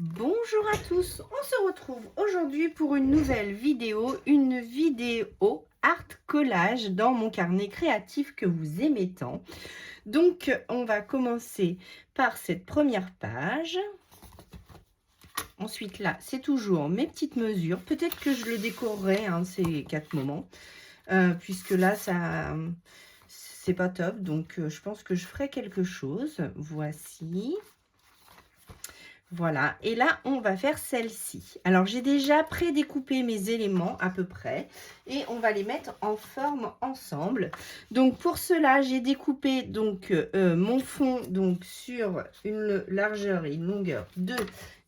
Bonjour à tous, on se retrouve aujourd'hui pour une nouvelle vidéo, une vidéo art collage dans mon carnet créatif que vous aimez tant. Donc on va commencer par cette première page. Ensuite là, c'est toujours mes petites mesures. Peut-être que je le décorerai, ces 4 moments, puisque là, ça c'est pas top. Donc je pense que je ferai quelque chose. Voici. Voilà, et là, on va faire celle-ci. Alors, j'ai déjà prédécoupé mes éléments à peu près et on va les mettre en forme ensemble. Donc, pour cela, j'ai découpé donc mon fond donc sur une largeur et une longueur de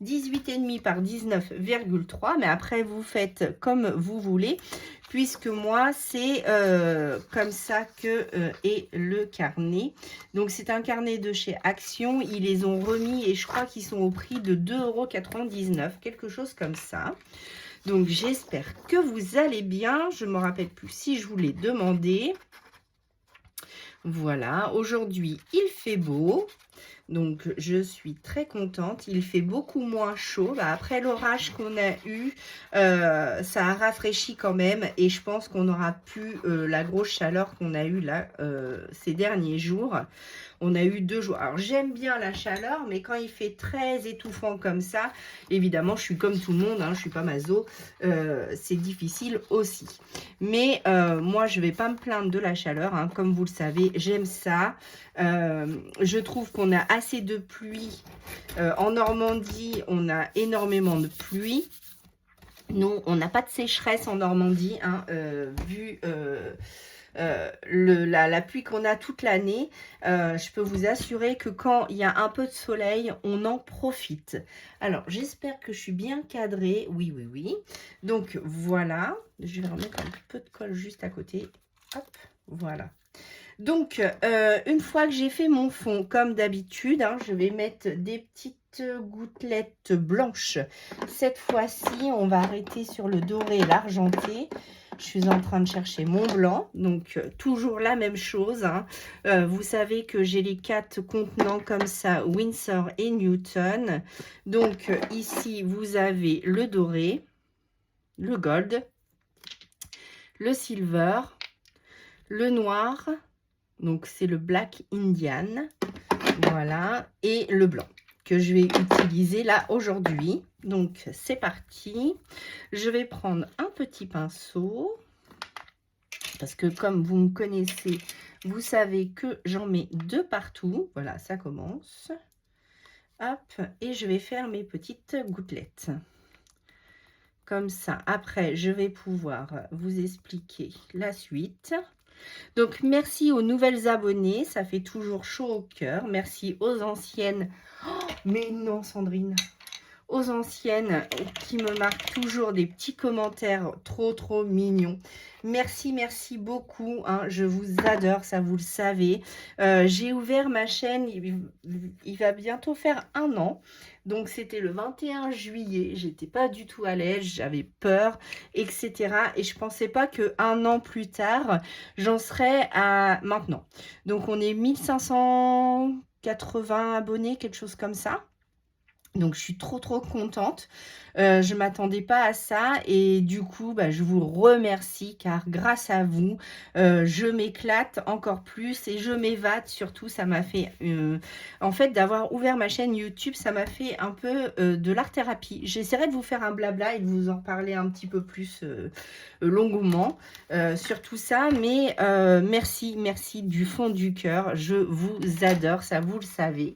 18,5 par 19,3. Mais après, vous faites comme vous voulez, puisque moi, c'est comme ça que est le carnet. Donc, c'est un carnet de chez Action. Ils les ont remis et je crois qu'ils sont au prix de 2,99 €, quelque chose comme ça. Donc, j'espère que vous allez bien. Je ne me rappelle plus si je vous l'ai demandé. Voilà, aujourd'hui, il fait beau. Donc, je suis très contente. Il fait beaucoup moins chaud. Après l'orage qu'on a eu, ça a rafraîchi quand même. Et je pense qu'on n'aura plus la grosse chaleur qu'on a eue là ces derniers jours. On a eu 2 jours. Alors, j'aime bien la chaleur, mais quand il fait très étouffant comme ça, évidemment, je suis comme tout le monde, je ne suis pas maso, c'est difficile aussi. Mais moi, je ne vais pas me plaindre de la chaleur. Comme vous le savez, j'aime ça. Je trouve qu'on a assez de pluie. En Normandie, on a énormément de pluie. Nous, on n'a pas de sécheresse en Normandie, vu la pluie qu'on a toute l'année. Je peux vous assurer que quand il y a un peu de soleil, on en profite. Alors, j'espère que je suis bien cadrée. Oui, oui, oui. Donc, voilà. Je vais remettre un peu de colle juste à côté. Hop, voilà. Donc, une fois que j'ai fait mon fond, comme d'habitude, je vais mettre des petites gouttelettes blanches. Cette fois-ci, on va arrêter sur le doré et l'argenté. Je suis en train de chercher mon blanc, donc toujours la même chose. Vous savez que j'ai les 4 contenants comme ça, Winsor et Newton. Donc ici, vous avez le doré, le gold, le silver, le noir, donc c'est le Black Indian, voilà, et le blanc que je vais utiliser là aujourd'hui. Donc c'est parti. Je vais prendre un petit pinceau, parce que comme vous me connaissez, vous savez que j'en mets 2 partout. Voilà, ça commence. Hop, et je vais faire mes petites gouttelettes. Comme ça, après, je vais pouvoir vous expliquer la suite. Donc, merci aux nouvelles abonnées, ça fait toujours chaud au cœur. Merci aux anciennes. Oh, mais non, Sandrine. Aux anciennes qui me marquent toujours des petits commentaires trop mignons. Merci, merci beaucoup. Je vous adore, ça vous le savez. J'ai ouvert ma chaîne, il va bientôt faire 1 an. Donc, c'était le 21 juillet. J'étais pas du tout à l'aise, j'avais peur, etc. Et je pensais pas que 1 an plus tard, j'en serais à maintenant. Donc, on est 1580 abonnés, quelque chose comme ça. Donc, je suis trop contente. Je ne m'attendais pas à ça. Et du coup, je vous remercie car grâce à vous, je m'éclate encore plus et je m'évade. Surtout, ça m'a fait... en fait, d'avoir ouvert ma chaîne YouTube, ça m'a fait un peu de l'art-thérapie. J'essaierai de vous faire un blabla et de vous en parler un petit peu plus longuement sur tout ça. Mais merci du fond du cœur. Je vous adore, ça vous le savez.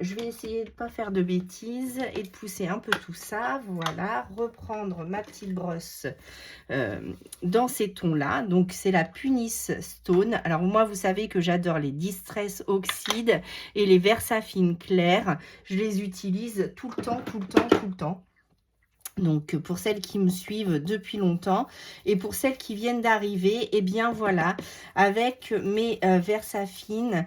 Je vais essayer de ne pas faire de bêtises et de pousser un peu tout ça. Voilà, reprendre ma petite brosse dans ces tons-là. Donc, c'est la Punis Stone. Alors, moi, vous savez que j'adore les Distress Oxide et les Versafine Clair. Je les utilise tout le temps. Donc, pour celles qui me suivent depuis longtemps et pour celles qui viennent d'arriver, eh bien voilà, avec mes Versafine,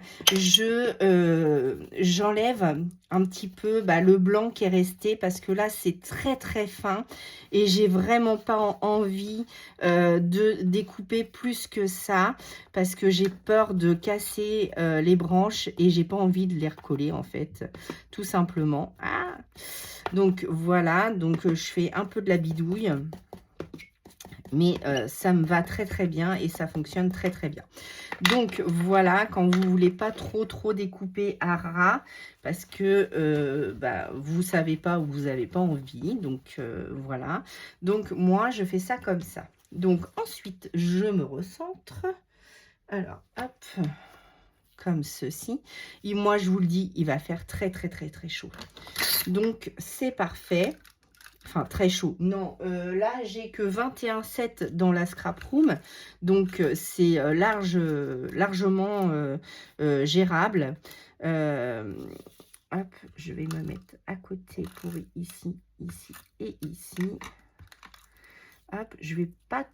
j'enlève un petit peu le blanc qui est resté, parce que là c'est très très fin et j'ai vraiment pas envie de découper plus que ça, parce que j'ai peur de casser les branches et j'ai pas envie de les recoller en fait, tout simplement. Ah, donc voilà, donc je fais un peu de la bidouille, mais ça me va très très bien et ça fonctionne très très bien. Donc voilà, quand vous voulez pas trop découper à ras, parce que vous savez pas ou vous n'avez pas envie, donc voilà. Donc moi je fais ça comme ça. Donc ensuite je me recentre. Alors hop, comme ceci. Et moi je vous le dis, il va faire très chaud. Donc c'est parfait. Enfin, très chaud. Non, là, j'ai que 21,7 dans la scrap room. Donc, c'est largement gérable. Hop, je vais me mettre à côté pour ici, ici et ici. Hop, je vais pas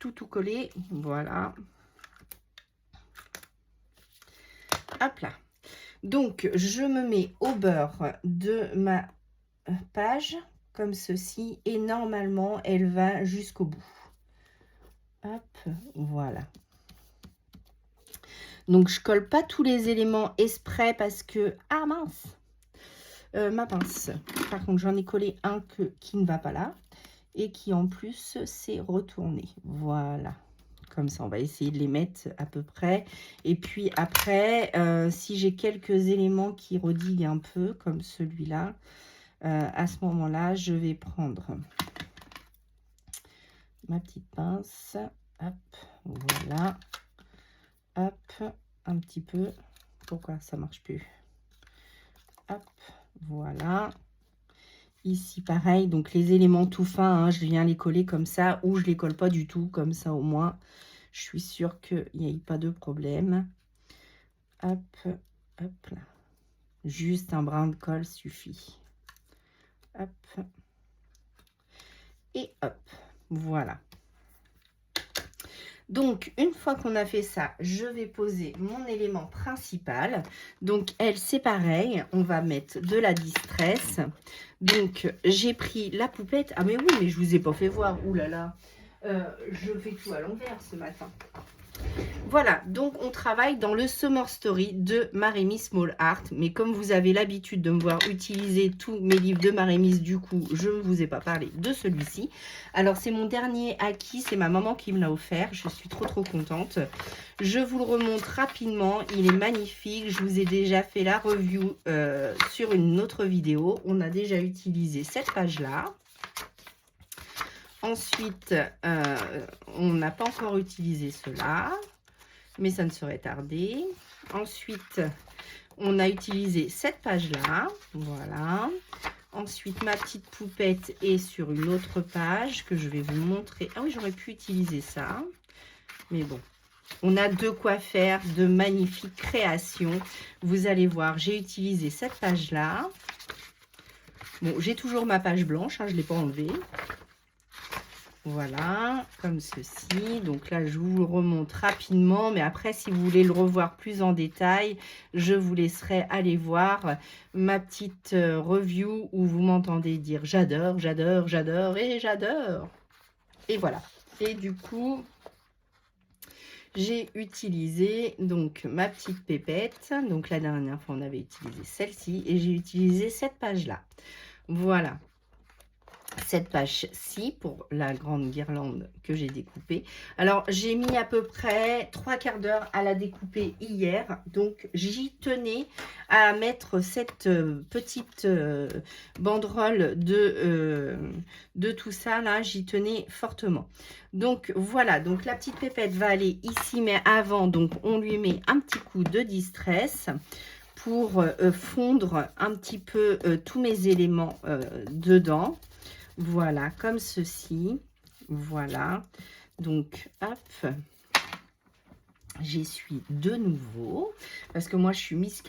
tout coller. Voilà. Hop là. Donc, je me mets au beurre de ma page, comme ceci, et normalement elle va jusqu'au bout. Hop, voilà. Donc je colle pas tous les éléments exprès parce que ah mince, ma pince, par contre j'en ai collé un qui ne va pas là et qui en plus s'est retourné. Voilà, comme ça on va essayer de les mettre à peu près. Et puis après si j'ai quelques éléments qui rediguent un peu comme celui-là, à ce moment-là, je vais prendre ma petite pince, hop, voilà, hop, un petit peu. Pourquoi ça marche plus? Hop, voilà. Ici, pareil, donc les éléments tout fins, hein, je viens les coller comme ça, ou je les colle pas du tout, comme ça au moins, je suis sûre qu'il n'y ait pas de problème. Hop, hop là. Juste un brin de colle suffit. Hop. Et hop, voilà. Donc, une fois qu'on a fait ça, je vais poser mon élément principal. Donc, elle, c'est pareil. On va mettre de la distress. Donc, j'ai pris la poupette. Ah, mais oui, mais je vous ai pas fait voir. Ouh là là. Je fais tout à l'envers ce matin. Voilà, donc on travaille dans le Summer Story de Marémis Small Art. Mais comme vous avez l'habitude de me voir utiliser tous mes livres de Marémis, du coup, je ne vous ai pas parlé de celui-ci. Alors, c'est mon dernier acquis, c'est ma maman qui me l'a offert. Je suis trop contente. Je vous le remontre rapidement, il est magnifique. Je vous ai déjà fait la review sur une autre vidéo. On a déjà utilisé cette page-là. Ensuite, on n'a pas encore utilisé cela, mais ça ne serait tardé. Ensuite, on a utilisé cette page-là, voilà. Ensuite, ma petite poupette est sur une autre page que je vais vous montrer. Ah oui, j'aurais pu utiliser ça, mais bon. On a de quoi faire de magnifiques créations. Vous allez voir, j'ai utilisé cette page-là. Bon, j'ai toujours ma page blanche, hein, je ne l'ai pas enlevée. Voilà, comme ceci. Donc là, je vous le remonte rapidement. Mais après, si vous voulez le revoir plus en détail, je vous laisserai aller voir ma petite review où vous m'entendez dire j'adore, j'adore, j'adore et j'adore. Et voilà. Et du coup, j'ai utilisé donc ma petite pépette. Donc la dernière fois, on avait utilisé celle-ci. Et j'ai utilisé cette page-là. Voilà. Cette page-ci pour la grande guirlande que j'ai découpée. Alors, j'ai mis à peu près 3/4 d'heure à la découper hier. Donc, j'y tenais à mettre cette petite banderole de tout ça. Là, j'y tenais fortement. Donc, voilà. Donc, la petite pépette va aller ici. Mais avant, donc, on lui met un petit coup de distress pour fondre un petit peu tous mes éléments dedans. Voilà, comme ceci. Voilà. Donc, hop. J'essuie de nouveau. Parce que moi, je suis Miss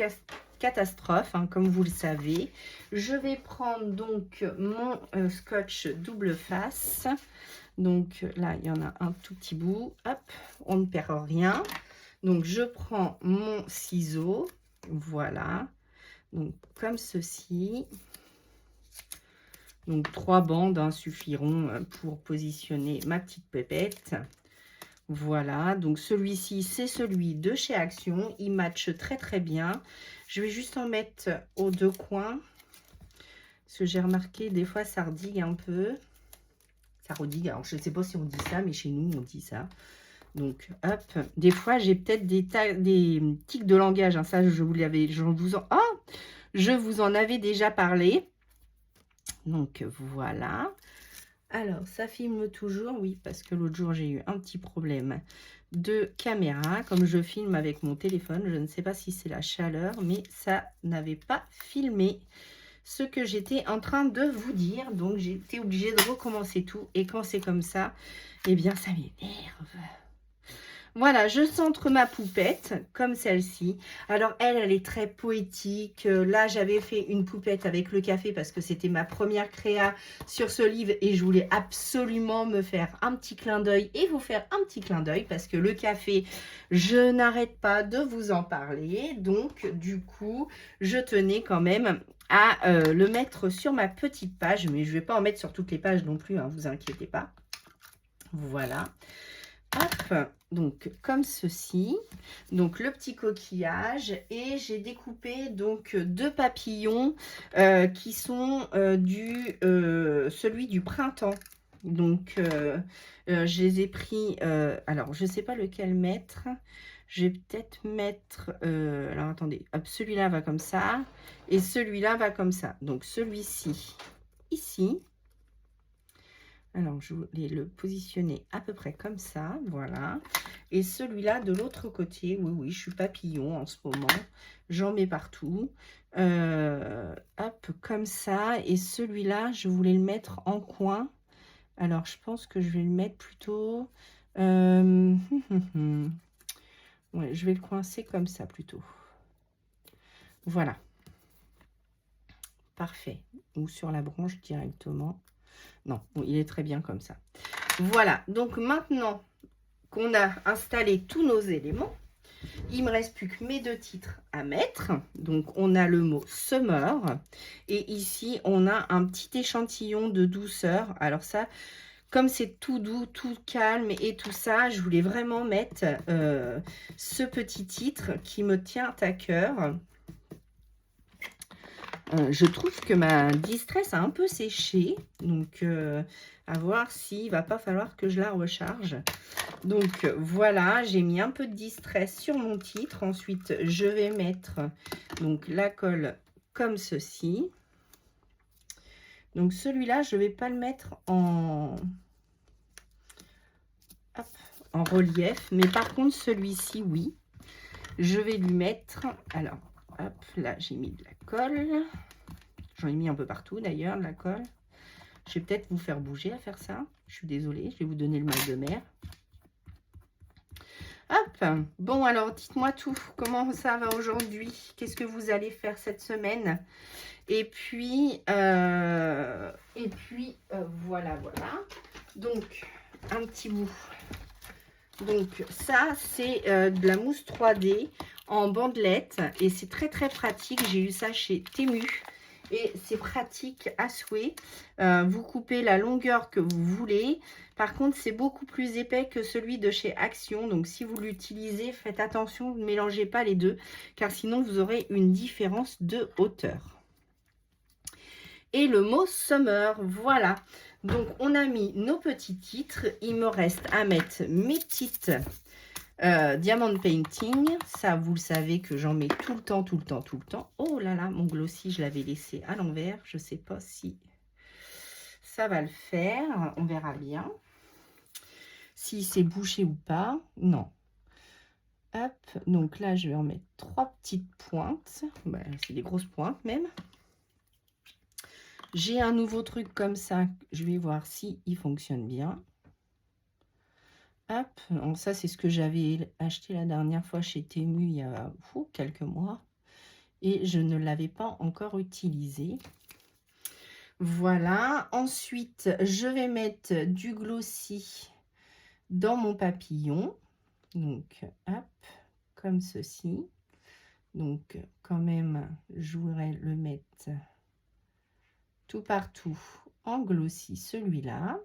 Catastrophe, hein, comme vous le savez. Je vais prendre donc mon scotch double face. Donc là, il y en a un tout petit bout. Hop, on ne perd rien. Donc, je prends mon ciseau. Voilà. Donc, comme ceci. Donc, 3 bandes hein, suffiront pour positionner ma petite pépette. Voilà, donc celui-ci, c'est celui de chez Action. Il matche très, très bien. Je vais juste en mettre aux 2 coins. Parce que j'ai remarqué, des fois, ça redigue un peu. Ça redigue. Alors, je ne sais pas si on dit ça, mais chez nous, on dit ça. Donc, hop. Des fois, j'ai peut-être des tics de langage. Hein. Ça, je vous en avais déjà parlé. Donc, voilà. Alors, ça filme toujours. Oui, parce que l'autre jour, j'ai eu un petit problème de caméra. Comme je filme avec mon téléphone, je ne sais pas si c'est la chaleur, mais ça n'avait pas filmé ce que j'étais en train de vous dire. Donc, j'ai été obligée de recommencer tout. Et quand c'est comme ça, eh bien, ça m'énerve. Voilà, je centre ma poupette, comme celle-ci. Alors, elle est très poétique. Là, j'avais fait une poupette avec le café parce que c'était ma première créa sur ce livre. Et je voulais absolument me faire un petit clin d'œil et vous faire un petit clin d'œil parce que le café, je n'arrête pas de vous en parler. Donc, du coup, je tenais quand même à le mettre sur ma petite page. Mais je ne vais pas en mettre sur toutes les pages non plus, hein, vous inquiétez pas. Voilà. Hop, donc comme ceci, donc le petit coquillage et j'ai découpé donc 2 papillons qui sont celui du printemps. Donc je les ai pris, alors je ne sais pas lequel mettre, je vais peut-être mettre, alors attendez, hop, celui-là va comme ça et celui-là va comme ça. Donc celui-ci ici. Alors, je voulais le positionner à peu près comme ça, voilà. Et celui-là, de l'autre côté, oui, oui, je suis papillon en ce moment. J'en mets partout. Hop, comme ça. Et celui-là, je voulais le mettre en coin. Alors, je pense que je vais le mettre plutôt... ouais, je vais le coincer comme ça plutôt. Voilà. Parfait. Ou sur la branche directement. Non, il est très bien comme ça. Voilà, donc maintenant qu'on a installé tous nos éléments, il me reste plus que mes 2 titres à mettre. Donc, on a le mot Summer. Et ici, on a un petit échantillon de douceur. Alors ça, comme c'est tout doux, tout calme et tout ça, je voulais vraiment mettre ce petit titre qui me tient à cœur. Je trouve que ma distress a un peu séché. Donc, à voir s'il ne va pas falloir que je la recharge. Donc, voilà, j'ai mis un peu de distress sur mon titre. Ensuite, je vais mettre donc la colle comme ceci. Donc, celui-là, je ne vais pas le mettre en relief. Mais par contre, celui-ci, oui. Je vais lui mettre... Alors, hop, là, j'ai mis de la colle. J'en ai mis un peu partout, d'ailleurs, de la colle. Je vais peut-être vous faire bouger à faire ça. Je suis désolée, je vais vous donner le mal de mer. Hop, bon alors dites-moi tout, comment ça va aujourd'hui? Qu'est-ce que vous allez faire cette semaine? Et puis, voilà, voilà. Donc, un petit bout. Donc, ça, c'est de la mousse 3D en bandelette. Et c'est très, très pratique. J'ai eu ça chez Temu. Et c'est pratique à souhait. Vous coupez la longueur que vous voulez. Par contre, c'est beaucoup plus épais que celui de chez Action. Donc, si vous l'utilisez, faites attention, ne mélangez pas les deux. Car sinon, vous aurez une différence de hauteur. Et le mot Summer, voilà. Donc, on a mis nos petits titres. Il me reste à mettre mes petites... Diamond Painting, ça vous le savez que j'en mets tout le temps, tout le temps, tout le temps. Oh là là, mon glossy, je l'avais laissé à l'envers. Je ne sais pas si ça va le faire. On verra bien. Si c'est bouché ou pas. Non. Hop, donc là, je vais en mettre 3 petites pointes. Ben, c'est des grosses pointes même. J'ai un nouveau truc comme ça. Je vais voir si il fonctionne bien. Hop, donc ça c'est ce que j'avais acheté la dernière fois chez Temu il y a quelques mois. Et je ne l'avais pas encore utilisé. Voilà, ensuite je vais mettre du glossy dans mon papillon. Donc hop, comme ceci. Donc quand même, je voudrais le mettre tout partout en glossy, celui-là.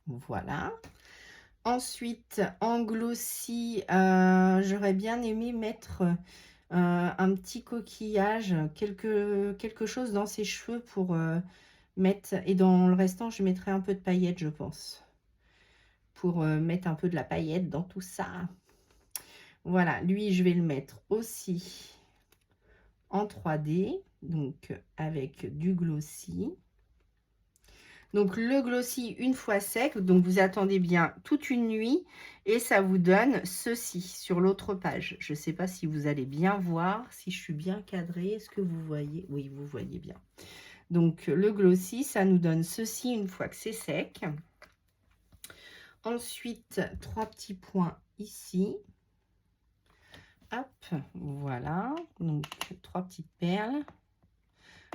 Voilà. Ensuite, en glossy, j'aurais bien aimé mettre un petit coquillage, quelque chose dans ses cheveux pour mettre. Et dans le restant, je mettrai un peu de paillettes, je pense. Pour mettre un peu de la paillette dans tout ça. Voilà, lui, je vais le mettre aussi en 3D, donc avec du glossy. Donc le glossy une fois sec, donc vous attendez bien toute une nuit et ça vous donne ceci sur l'autre page. Je ne sais pas si vous allez bien voir, si je suis bien cadrée. Est-ce que vous voyez? Oui, vous voyez bien. Donc le glossy, ça nous donne ceci une fois que c'est sec. Ensuite, 3 petits points ici. Hop, voilà. Donc 3 petites perles.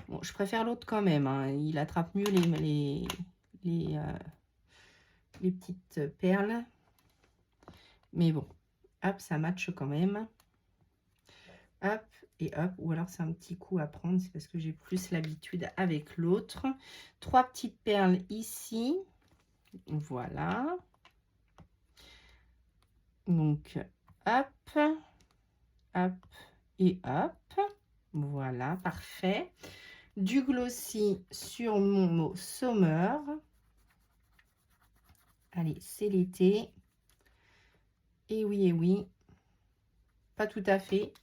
Bon, je préfère l'autre quand même, hein. Il attrape mieux les petites perles. Mais bon, hop, ça matche quand même. Hop et hop. Ou alors c'est un petit coup à prendre, c'est parce que j'ai plus l'habitude avec l'autre. 3 petites perles ici. Voilà. Donc, hop, hop et hop. Voilà, parfait. Du glossy sur mon mot Summer. Allez, c'est l'été. Et oui, pas tout à fait.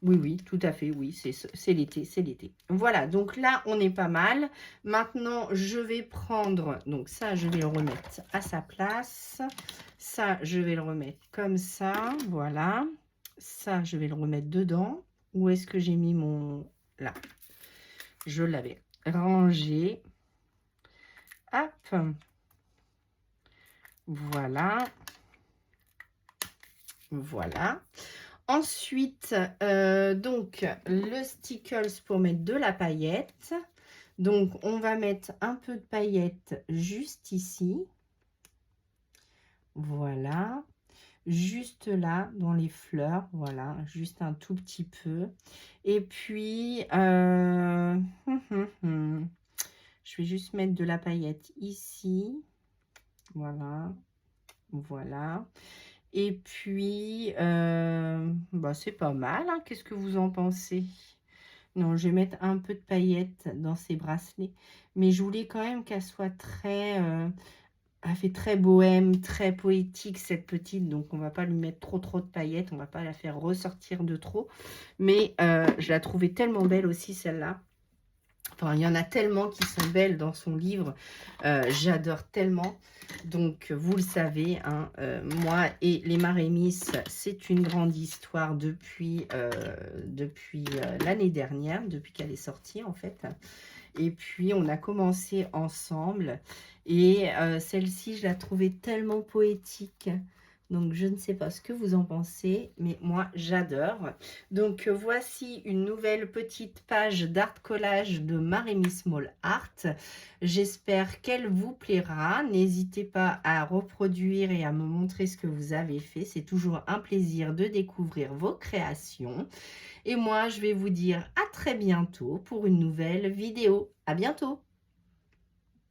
Oui, oui, tout à fait, oui, c'est l'été, c'est l'été. Voilà, donc là, on est pas mal. Maintenant, je vais prendre, donc ça, je vais le remettre à sa place. Ça, je vais le remettre comme ça, voilà. Ça, je vais le remettre dedans. Où est-ce que j'ai mis mon... Là, je l'avais rangé. Hop. Voilà. Voilà. Ensuite, donc, le stickers pour mettre de la paillette. Donc, on va mettre un peu de paillettes juste ici. Voilà. Juste là, dans les fleurs. Voilà, juste un tout petit peu. Et puis, je vais juste mettre de la paillette ici. Voilà. Voilà. Et puis, bah, c'est pas mal, hein. Qu'est-ce que vous en pensez? Non, je vais mettre un peu de paillettes dans ces bracelets. Mais je voulais quand même qu'elle soit très... elle fait très bohème, très poétique, cette petite. Donc, on va pas lui mettre trop de paillettes. On va pas la faire ressortir de trop. Mais je la trouvais tellement belle aussi, celle-là. Enfin, il y en a tellement qui sont belles dans son livre. J'adore tellement. Donc, vous le savez, hein, moi et les Marémis, c'est une grande histoire depuis l'année dernière, depuis qu'elle est sortie, en fait. Et puis, on a commencé ensemble. Et celle-ci, je la trouvais tellement poétique. Donc, je ne sais pas ce que vous en pensez, mais moi, j'adore. Donc, voici une nouvelle petite page d'art collage de Marémis Small Art. J'espère qu'elle vous plaira. N'hésitez pas à reproduire et à me montrer ce que vous avez fait. C'est toujours un plaisir de découvrir vos créations. Et moi, je vais vous dire à très bientôt pour une nouvelle vidéo. À bientôt!